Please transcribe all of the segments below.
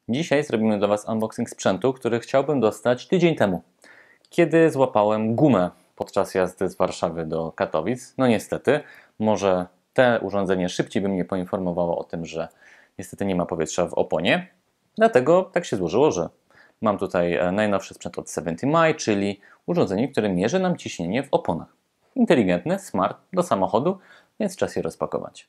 Dzisiaj zrobimy dla Was unboxing sprzętu, który chciałbym dostać tydzień temu, kiedy złapałem gumę podczas jazdy z Warszawy do Katowic. No niestety, może te urządzenie szybciej by mnie poinformowało o tym, że niestety nie ma powietrza w oponie. Dlatego tak się złożyło, że mam tutaj najnowszy sprzęt od 70mi, czyli urządzenie, które mierzy nam ciśnienie w oponach. Inteligentny, smart, do samochodu, więc czas je rozpakować.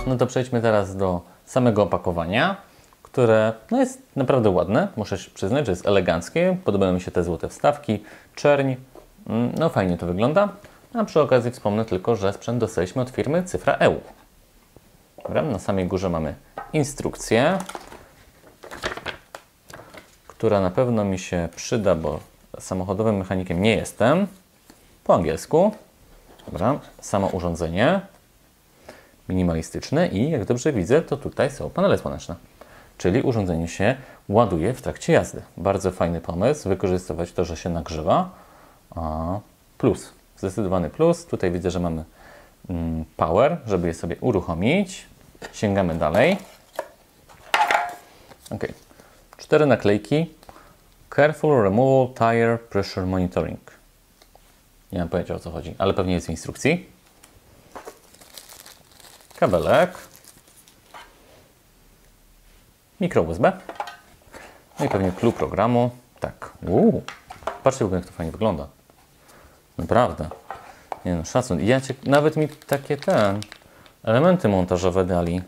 No to przejdźmy teraz do samego opakowania, które jest naprawdę ładne. Muszę się przyznać, że jest eleganckie. Podobają mi się te złote wstawki, czerń. No fajnie to wygląda. A przy okazji wspomnę tylko, że sprzęt dostaliśmy od firmy Cyfra EU. Dobra, na samej górze mamy instrukcję, która na pewno mi się przyda, bo samochodowym mechanikiem nie jestem. Po angielsku. Dobra, samo urządzenie. Minimalistyczne i jak dobrze widzę, to tutaj są panele słoneczne. Czyli urządzenie się ładuje w trakcie jazdy. Bardzo fajny pomysł, wykorzystywać to, że się nagrzewa. Plus, zdecydowany plus. Tutaj widzę, że mamy power, żeby je sobie uruchomić. Sięgamy dalej. Ok. 4 naklejki. Careful removal tire pressure monitoring. Nie mam pojęcia, o co chodzi, ale pewnie jest w instrukcji. Kabelek. Mikro USB. No i pewnie clue programu. Tak. Patrzcie, jak to fajnie wygląda. Naprawdę. Nie no, szacun. Nawet mi takie elementy montażowe dali.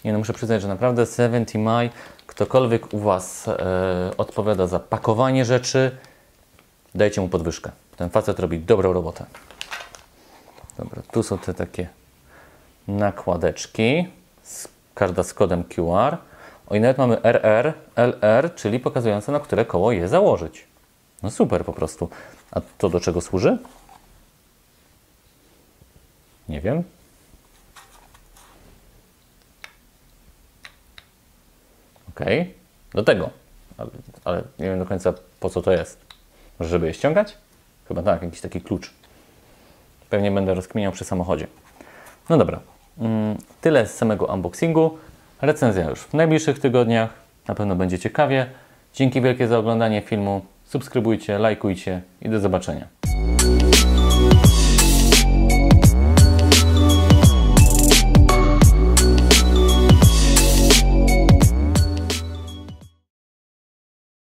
Nie no, muszę przyznać, że naprawdę 70mi, ktokolwiek u Was odpowiada za pakowanie rzeczy, dajcie mu podwyżkę. Ten facet robi dobrą robotę. Dobra, tu są te takie nakładeczki, karta z kodem QR. I nawet mamy RR, LR, czyli pokazujące, na które koło je założyć. No super po prostu. A to do czego służy? Nie wiem. Ok, do tego. Ale nie wiem do końca, po co to jest. Może żeby je ściągać? Chyba tak, jakiś taki klucz. Pewnie będę rozkminiał przy samochodzie. No dobra, tyle z samego unboxingu. Recenzja już w najbliższych tygodniach. Na pewno będzie ciekawie. Dzięki wielkie za oglądanie filmu. Subskrybujcie, lajkujcie i do zobaczenia.